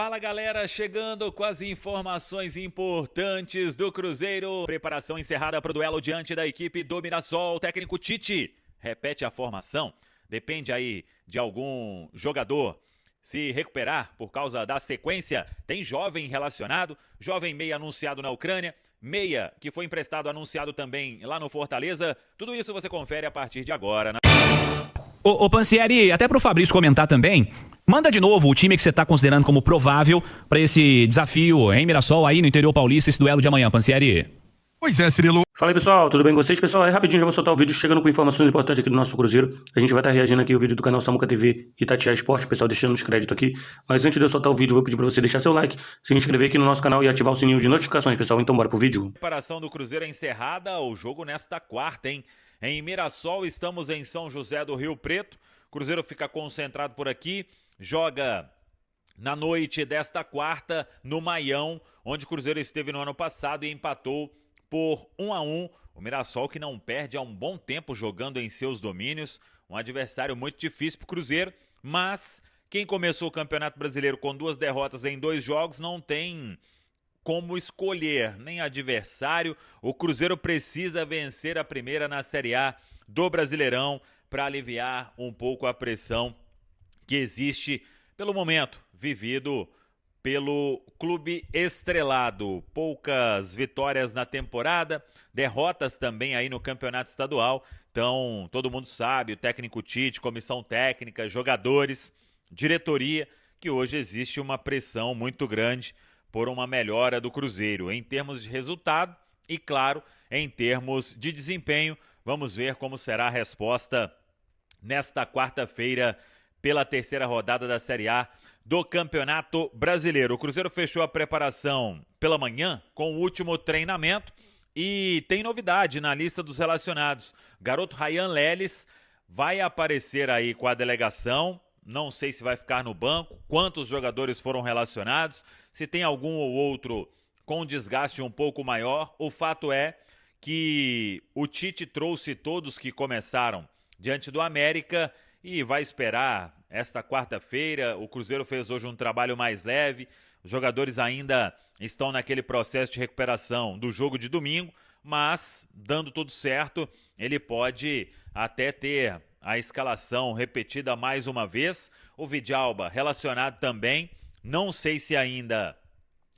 Fala galera, chegando com as informações importantes do Cruzeiro. Preparação encerrada para o duelo diante da equipe do Mirassol. O técnico Tite repete a formação. Depende aí de algum jogador se recuperar por causa da sequência. Tem jovem relacionado, jovem meia anunciado na Ucrânia, meia que foi emprestado anunciado também lá no Fortaleza. Tudo isso você confere a partir de agora, né? Ô Pansieri, até pro Fabrício comentar também, manda de novo o time que você tá considerando como provável para esse desafio em Mirassol aí no interior paulista, esse duelo de amanhã, Pansieri. Pois é, Cirilo. Fala aí, pessoal, tudo bem com vocês? Pessoal, rapidinho já vou soltar o vídeo chegando com informações importantes aqui do nosso Cruzeiro. A gente vai estar reagindo aqui ao vídeo do canal Samuca TV e Tatiá Esporte, pessoal, deixando os créditos aqui. Mas antes de eu soltar o vídeo, vou pedir para você deixar seu like, se inscrever aqui no nosso canal e ativar o sininho de notificações, pessoal. Então bora pro vídeo. A preparação do Cruzeiro é encerrada, o jogo nesta quarta, hein? Em Mirassol, estamos em São José do Rio Preto. Cruzeiro fica concentrado por aqui, joga na noite desta quarta no Maião, onde o Cruzeiro esteve no ano passado e empatou por 1-1. O Mirassol que não perde há um bom tempo jogando em seus domínios, um adversário muito difícil para o Cruzeiro, mas quem começou o Campeonato Brasileiro com 2 derrotas em 2 jogos não tem como escolher nem adversário. O Cruzeiro precisa vencer a primeira na Série A do Brasileirão para aliviar um pouco a pressão que existe pelo momento vivido pelo clube estrelado. Poucas vitórias na temporada, derrotas também aí no campeonato estadual. Então, todo mundo sabe, o técnico Tite, comissão técnica, jogadores, diretoria, que hoje existe uma pressão muito grande por uma melhora do Cruzeiro em termos de resultado e, claro, em termos de desempenho. Vamos ver como será a resposta nesta quarta-feira pela terceira rodada da Série A do Campeonato Brasileiro. O Cruzeiro fechou a preparação pela manhã com o último treinamento e tem novidade na lista dos relacionados. O garoto Ryan Leles vai aparecer aí com a delegação. Não sei se vai ficar no banco, quantos jogadores foram relacionados, se tem algum ou outro com desgaste um pouco maior. O fato é que o Tite trouxe todos que começaram diante do América e vai esperar esta quarta-feira. O Cruzeiro fez hoje um trabalho mais leve, os jogadores ainda estão naquele processo de recuperação do jogo de domingo, mas dando tudo certo, ele pode até ter a escalação repetida mais uma vez. O Vidalba relacionado também, não sei se ainda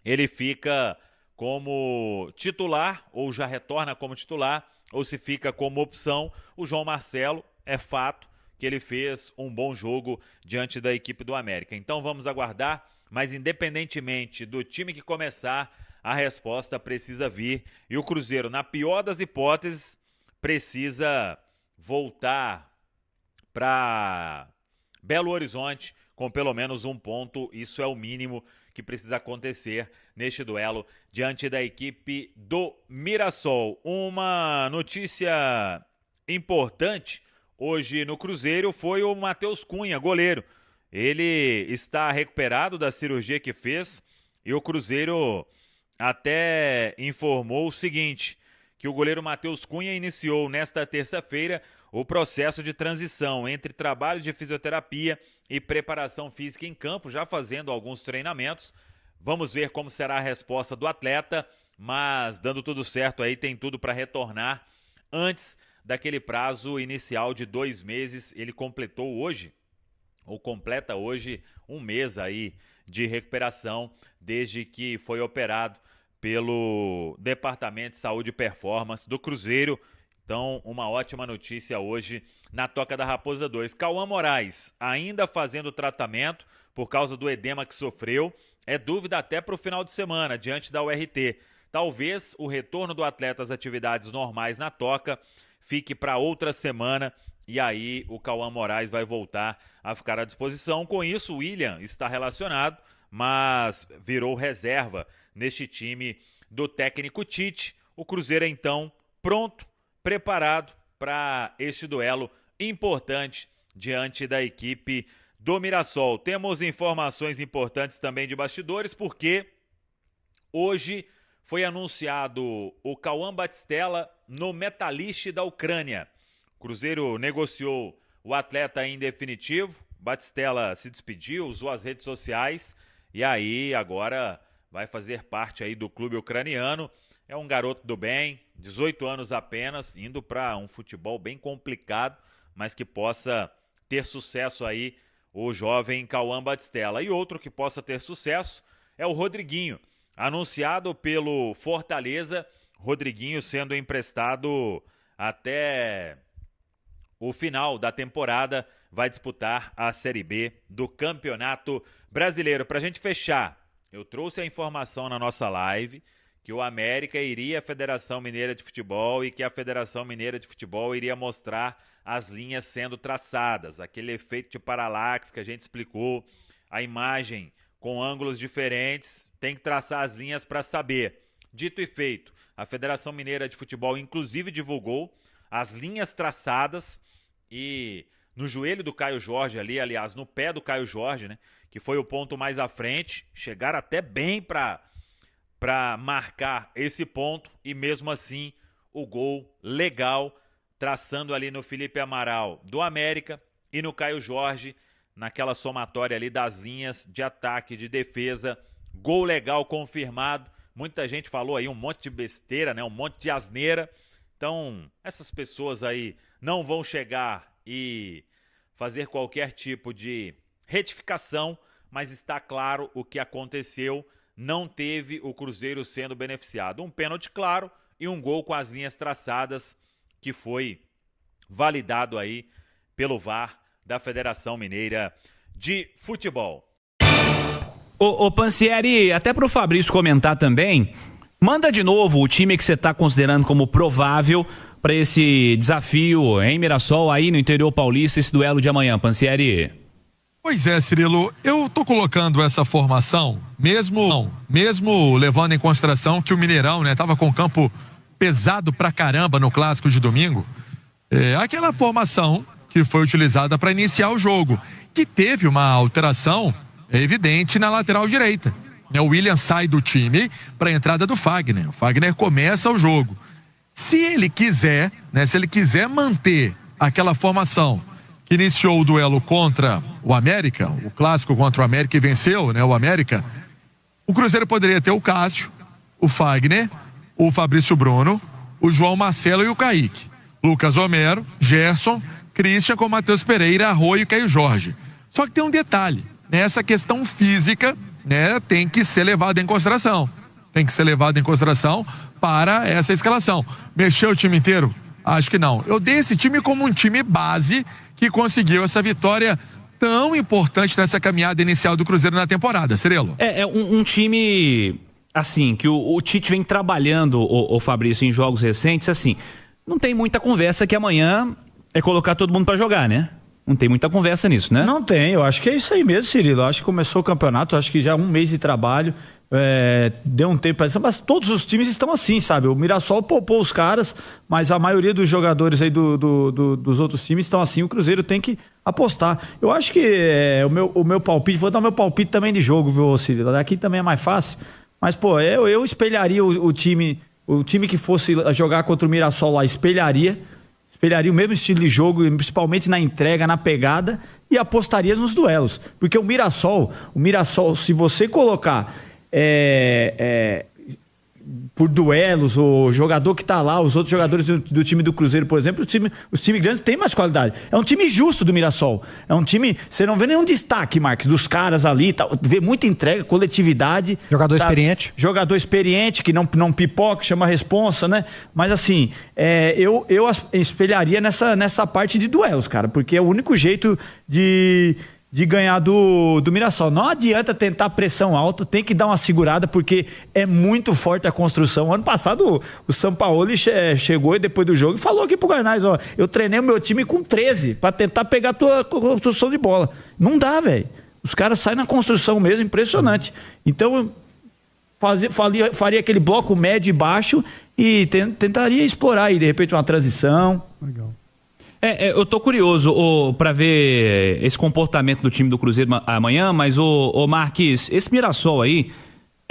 ele fica como titular ou já retorna como titular ou se fica como opção. O João Marcelo, é fato que ele fez um bom jogo diante da equipe do América. Então vamos aguardar, mas independentemente do time que começar, a resposta precisa vir. E o Cruzeiro, na pior das hipóteses, precisa voltar para Belo Horizonte com pelo menos um ponto. Isso é o mínimo que precisa acontecer neste duelo diante da equipe do Mirassol. Uma notícia importante hoje no Cruzeiro foi o Matheus Cunha, goleiro. Ele está recuperado da cirurgia que fez e o Cruzeiro até informou o seguinte, que o goleiro Matheus Cunha iniciou nesta terça-feira o processo de transição entre trabalho de fisioterapia e preparação física em campo, já fazendo alguns treinamentos. Vamos ver como será a resposta do atleta, mas dando tudo certo aí, tem tudo para retornar antes daquele prazo inicial de 2 meses. Ele completou hoje, ou completa hoje, 1 mês aí de recuperação, desde que foi operado pelo Departamento de Saúde e Performance do Cruzeiro. Então, uma ótima notícia hoje na Toca da Raposa 2. Cauã Moraes, ainda fazendo tratamento por causa do edema que sofreu. É dúvida até para o final de semana, diante da URT. Talvez o retorno do atleta às atividades normais na Toca fique para outra semana e aí o Cauã Moraes vai voltar a ficar à disposição. Com isso, o William está relacionado, mas virou reserva neste time do técnico Tite. O Cruzeiro, então, pronto, preparado para este duelo importante diante da equipe do Mirassol. Temos informações importantes também de bastidores, porque hoje foi anunciado o Cauã Batistella no Metalist da Ucrânia. O Cruzeiro negociou o atleta em definitivo. Batistella se despediu, usou as redes sociais e aí agora vai fazer parte aí do clube ucraniano. É um garoto do bem, 18 anos apenas, indo para um futebol bem complicado, mas que possa ter sucesso aí o jovem Cauã Batistella. E outro que possa ter sucesso é o Rodriguinho, anunciado pelo Fortaleza, Rodriguinho sendo emprestado até o final da temporada, vai disputar a Série B do Campeonato Brasileiro. Para a gente fechar, eu trouxe a informação na nossa live que o América iria à Federação Mineira de Futebol e que a Federação Mineira de Futebol iria mostrar as linhas sendo traçadas, aquele efeito de paralaxe que a gente explicou, a imagem com ângulos diferentes, tem que traçar as linhas para saber. Dito e feito, a Federação Mineira de Futebol inclusive divulgou as linhas traçadas e no joelho do Caio Jorge ali, aliás, no pé do Caio Jorge, né, que foi o ponto mais à frente, chegaram até bem para marcar esse ponto e mesmo assim o gol legal, traçando ali no Felipe Amaral do América e no Caio Jorge, naquela somatória ali das linhas de ataque e de defesa, gol legal confirmado. Muita gente falou aí um monte de besteira, né? Um monte de asneira. Então, essas pessoas aí não vão chegar e fazer qualquer tipo de retificação, mas está claro o que aconteceu. Não teve o Cruzeiro sendo beneficiado. Um pênalti claro e um gol com as linhas traçadas que foi validado aí pelo VAR da Federação Mineira de Futebol. Ô Pansieri, até pro Fabrício comentar também, manda de novo o time que você está considerando como provável para esse desafio em Mirassol aí no interior paulista, esse duelo de amanhã, Pansieri. Pois é, Cirilo, eu tô colocando essa formação, mesmo levando em consideração que o Mineirão, né, tava com campo pesado pra caramba no clássico de domingo, aquela formação que foi utilizada para iniciar o jogo, que teve uma alteração evidente na lateral direita. O William sai do time para a entrada do Fagner. O Fagner começa o jogo. Se ele quiser manter aquela formação que iniciou o duelo contra o América, o clássico contra o América e venceu, né, o América, o Cruzeiro poderia ter o Cássio, o Fagner, o Fabrício Bruno, o João Marcelo e o Kaique. Lucas Homero, Gerson, Christian com Matheus Pereira, Arroio e Caio Jorge. Só que tem um detalhe, né? Essa questão física, né, tem que ser levada em consideração. Tem que ser levada em consideração para essa escalação. Mexeu o time inteiro? Acho que não. Eu dei esse time como um time base que conseguiu essa vitória tão importante nessa caminhada inicial do Cruzeiro na temporada, Cirilo. É um time, assim, que o Tite vem trabalhando, o Fabrício, em jogos recentes, assim, não tem muita conversa que amanhã é colocar todo mundo pra jogar, né? Não tem muita conversa nisso, né? Não tem, eu acho que é isso aí mesmo, Cirilo. Eu acho que começou o campeonato, acho que já 1 mês de trabalho, deu um tempo, mas todos os times estão assim, sabe? O Mirassol poupou os caras, mas a maioria dos jogadores aí dos outros times estão assim, o Cruzeiro tem que apostar. Eu acho que o meu palpite, vou dar o meu palpite também de jogo, viu, Cirilo? Aqui também é mais fácil, mas, pô, eu espelharia o time que fosse jogar contra o Mirassol lá, espelharia o mesmo estilo de jogo, principalmente na entrega, na pegada, e apostaria nos duelos. Porque o Mirassol, se você colocar por duelos, o jogador que tá lá, os outros jogadores do time do Cruzeiro, por exemplo, os times grandes têm mais qualidade. É um time justo do Mirassol. É um time, você não vê nenhum destaque, Marcos, dos caras ali, tá, vê muita entrega, coletividade. Jogador experiente. Jogador experiente, que não pipoca, chama a responsa, né? Mas assim, eu espelharia nessa parte de duelos, cara, porque é o único jeito de ganhar do Mirassol. Não adianta tentar pressão alta, tem que dar uma segurada, porque é muito forte a construção. Ano passado o Sampaoli chegou e depois do jogo e falou aqui pro Garnaz, ó, eu treinei o meu time com 13 pra tentar pegar a tua construção de bola. Não dá, velho. Os caras saem na construção mesmo, impressionante. Então faria aquele bloco médio e baixo e tentaria explorar aí, de repente, uma transição. Legal. Eu tô curioso pra ver esse comportamento do time do Cruzeiro amanhã, mas o Marquis, esse Mirassol aí,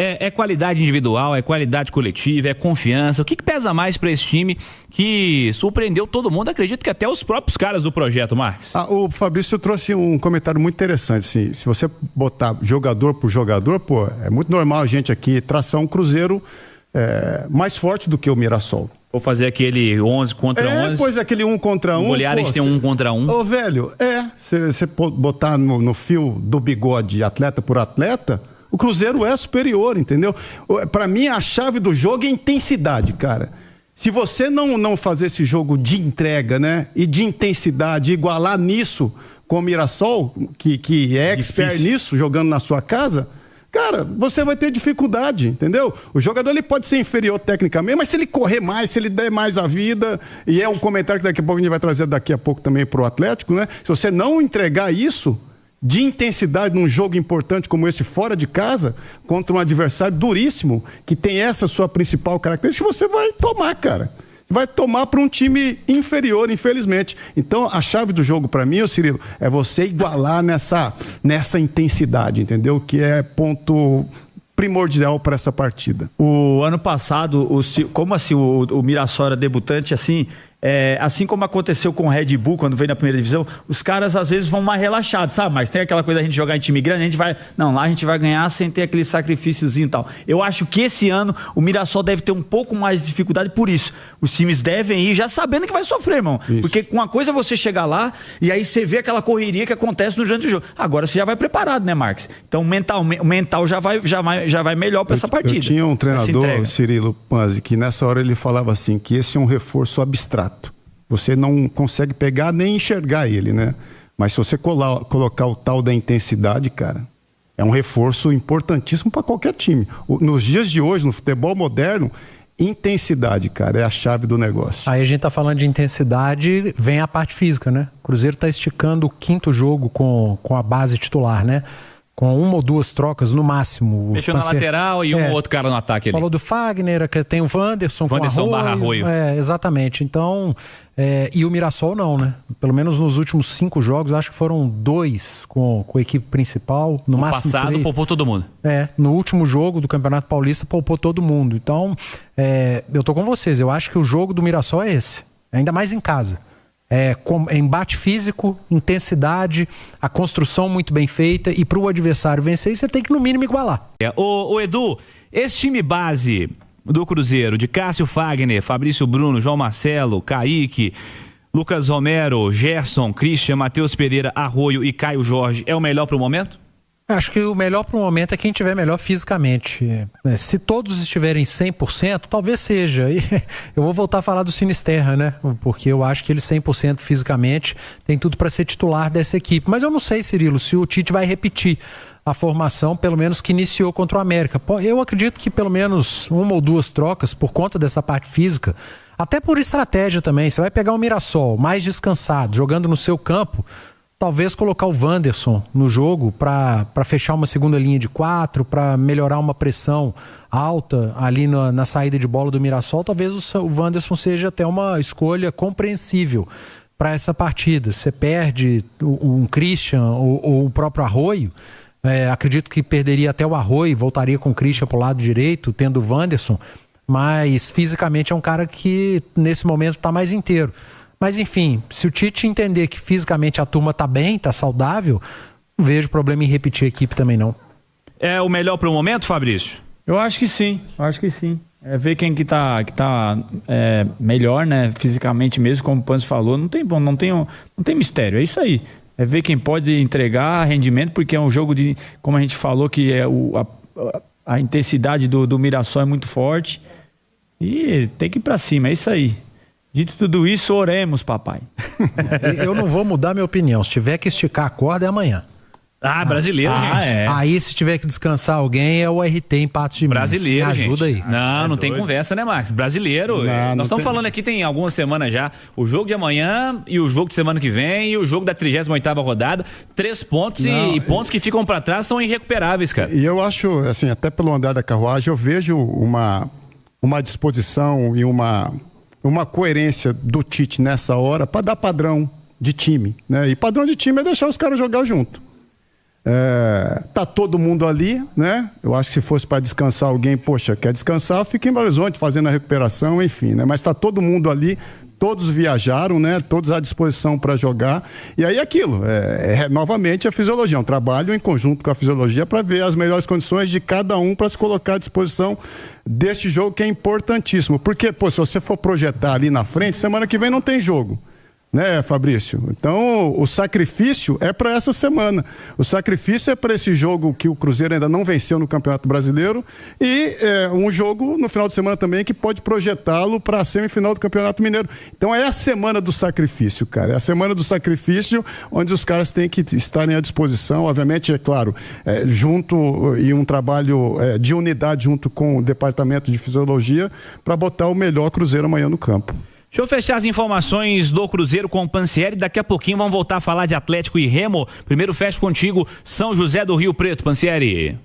É qualidade individual, é qualidade coletiva, é confiança. O que pesa mais para esse time que surpreendeu todo mundo? Acredito que até os próprios caras do projeto, Marques. O Fabrício trouxe um comentário muito interessante. Assim, se você botar jogador por jogador, pô, é muito normal a gente aqui traçar um Cruzeiro mais forte do que o Mirassol. Vou fazer aquele 11 contra 11. Pois aquele 1 contra 1. Golear, a gente tem 1 contra 1. Ô, velho, se você botar no fio do bigode atleta por atleta, o Cruzeiro é superior, entendeu? Pra mim, a chave do jogo é intensidade, cara. Se você não fazer esse jogo de entrega, né? E de intensidade, igualar nisso com o Mirassol, que é expert nisso, jogando na sua casa, cara, você vai ter dificuldade, entendeu? O jogador ele pode ser inferior tecnicamente, mas se ele correr mais, se ele der mais a vida, e é um comentário que daqui a pouco a gente vai trazer daqui a pouco também pro Atlético, né? Se você não entregar isso de intensidade num jogo importante como esse fora de casa, contra um adversário duríssimo, que tem essa sua principal característica, você vai tomar, cara. Você vai tomar para um time inferior, infelizmente. Então, a chave do jogo para mim, Cirilo, é você igualar nessa intensidade, entendeu? Que é ponto primordial para essa partida. O ano passado, como assim o Mirassol era debutante, assim como aconteceu com o Red Bull quando veio na primeira divisão, os caras às vezes vão mais relaxados, sabe? Mas tem aquela coisa da gente jogar em time grande, lá a gente vai ganhar sem ter aquele sacrifíciozinho e tal. Eu acho que esse ano o Mirassol deve ter um pouco mais de dificuldade por isso. Os times devem ir já sabendo que vai sofrer, irmão. Isso. Porque com uma coisa é você chegar lá e aí você vê aquela correria que acontece durante o jogo. Agora você já vai preparado, né, Marques? Então o mental já vai melhor para essa partida. Eu tinha um treinador, Cirilo Panzi, que nessa hora ele falava assim, que esse é um reforço abstrato. Você não consegue pegar nem enxergar ele, né? Mas se você colocar o tal da intensidade, cara, é um reforço importantíssimo para qualquer time. Nos dias de hoje, no futebol moderno, intensidade, cara, é a chave do negócio. Aí a gente tá falando de intensidade, vem a parte física, né? O Cruzeiro tá esticando o 5º jogo com a base titular, né? Com 1 ou 2 trocas no máximo. Mexeu na lateral e um outro cara no ataque ali. Falou do Fagner, que tem o Wanderson com Arroio. Exatamente. Então, e o Mirassol não, né? Pelo menos nos últimos 5 jogos, acho que foram 2 com a equipe principal. No máximo passado 3. Poupou todo mundo. No último jogo do Campeonato Paulista poupou todo mundo. Então, eu tô com vocês. Eu acho que o jogo do Mirassol é esse. Ainda mais em casa. Embate físico, intensidade, a construção muito bem feita, e para o adversário vencer, você tem que no mínimo igualar. O Edu, esse time base do Cruzeiro, de Cássio Fagner, Fabrício Bruno, João Marcelo, Kaique, Lucas Romero, Gerson, Christian, Matheus Pereira, Arroio e Caio Jorge, é o melhor para o momento? Acho que o melhor para o momento é quem estiver melhor fisicamente. Se todos estiverem 100%, talvez seja. E eu vou voltar a falar do Sinisterra, né? Porque eu acho que ele 100% fisicamente tem tudo para ser titular dessa equipe. Mas eu não sei, Cirilo, se o Tite vai repetir a formação, pelo menos que iniciou contra o América. Eu acredito que pelo menos 1 ou 2 trocas por conta dessa parte física, até por estratégia também. Você vai pegar o Mirassol mais descansado, jogando no seu campo, talvez colocar o Wanderson no jogo para fechar uma segunda linha de 4, para melhorar uma pressão alta ali na saída de bola do Mirassol. Talvez o Wanderson seja até uma escolha compreensível para essa partida. Você perde um Christian ou o próprio Arroio. Acredito que perderia até o Arroio, voltaria com o Christian para o lado direito, tendo o Wanderson. Mas fisicamente é um cara que nesse momento está mais inteiro. Mas enfim, se o Tite entender que fisicamente a turma tá bem, tá saudável, não vejo problema em repetir a equipe também não. É o melhor para o momento, Fabrício? Eu acho que sim, ver quem que tá melhor, né, fisicamente mesmo, como o Panzi falou, não tem mistério, é isso aí. É ver quem pode entregar rendimento, porque é um jogo de, como a gente falou, que a intensidade do Mirassol é muito forte e tem que ir para cima, é isso aí. Dito tudo isso, oremos, papai. Eu não vou mudar minha opinião. Se tiver que esticar a corda, é amanhã. Brasileiro, gente. Aí, se tiver que descansar alguém, é o RT em Patos de Minas. Brasileiro, gente. Ajuda aí. Não tem conversa, né, Max? Brasileiro. Nós estamos falando aqui tem algumas semanas já. O jogo de amanhã e o jogo de semana que vem e o jogo da 38ª rodada. 3 pontos e pontos que ficam para trás são irrecuperáveis, cara. E eu acho, assim, até pelo andar da carruagem, eu vejo uma disposição e uma coerência do Tite nessa hora para dar padrão de time, né? E padrão de time é deixar os caras jogar junto. Tá todo mundo ali, né? Eu acho que se fosse para descansar alguém, poxa, quer descansar, fica em Belo Horizonte fazendo a recuperação, enfim, né? Mas tá todo mundo ali, todos viajaram, né? Todos à disposição para jogar. E aí aquilo, novamente a fisiologia, um trabalho em conjunto com a fisiologia para ver as melhores condições de cada um para se colocar à disposição deste jogo que é importantíssimo. Porque, pô, se você for projetar ali na frente, semana que vem não tem jogo. Né, Fabrício? Então, o sacrifício é para essa semana. O sacrifício é para esse jogo que o Cruzeiro ainda não venceu no Campeonato Brasileiro e um jogo no final de semana também que pode projetá-lo para a semifinal do Campeonato Mineiro. Então, é a semana do sacrifício, cara. É a semana do sacrifício onde os caras têm que estarem à disposição. Obviamente, é claro, junto e um trabalho de unidade junto com o Departamento de Fisiologia para botar o melhor Cruzeiro amanhã no campo. Deixa eu fechar as informações do Cruzeiro com o Pansieri. Daqui a pouquinho vamos voltar a falar de Atlético e Remo. Primeiro fecho contigo, São José do Rio Preto, Pansieri.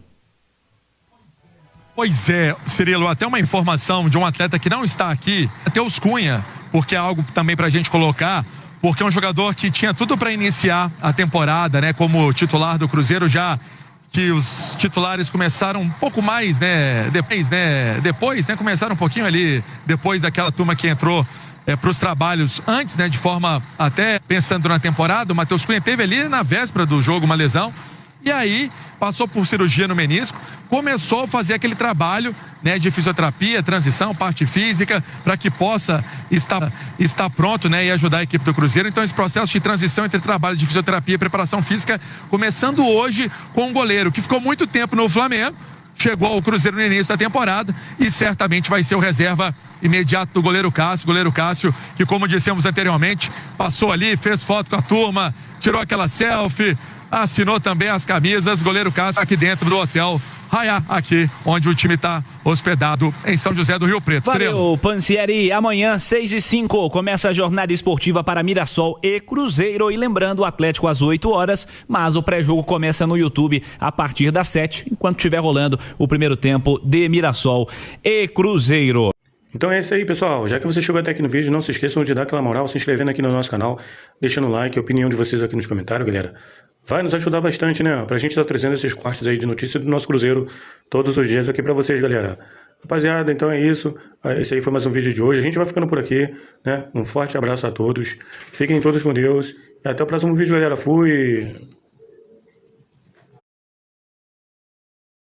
Pois é, Cirilo, até uma informação de um atleta que não está aqui, Matheus Cunha, porque é algo também pra gente colocar, porque é um jogador que tinha tudo para iniciar a temporada, né, como titular do Cruzeiro, já que os titulares começaram um pouco mais, né, depois, começaram um pouquinho ali, depois daquela turma que entrou para os trabalhos antes, né, de forma até pensando na temporada. O Matheus Cunha teve ali na véspera do jogo uma lesão e aí passou por cirurgia no menisco, começou a fazer aquele trabalho, né, de fisioterapia, transição, parte física, para que possa estar pronto, né, e ajudar a equipe do Cruzeiro. Então esse processo de transição entre trabalho de fisioterapia e preparação física começando hoje com um goleiro que ficou muito tempo no Flamengo, chegou ao Cruzeiro no início da temporada e certamente vai ser o reserva imediato do goleiro Cássio, que, como dissemos anteriormente, passou ali, fez foto com a turma, tirou aquela selfie, assinou também as camisas. Goleiro Cássio aqui dentro do hotel Raia, aqui onde o time está hospedado em São José do Rio Preto. Valeu, Pansieri. Amanhã, 6h05, começa a jornada esportiva para Mirassol e Cruzeiro. E lembrando, o Atlético às 8 horas, mas o pré-jogo começa no YouTube a partir das 7, enquanto estiver rolando o primeiro tempo de Mirassol e Cruzeiro. Então é isso aí, pessoal. Já que você chegou até aqui no vídeo, não se esqueçam de dar aquela moral, se inscrevendo aqui no nosso canal, deixando o like, a opinião de vocês aqui nos comentários, galera. Vai nos ajudar bastante, né? Pra gente estar trazendo esses cortes aí de notícia do nosso Cruzeiro todos os dias aqui pra vocês, galera. Rapaziada, então é isso. Esse aí foi mais um vídeo de hoje. A gente vai ficando por aqui, né? Um forte abraço a todos. Fiquem todos com Deus. E até o próximo vídeo, galera. Fui!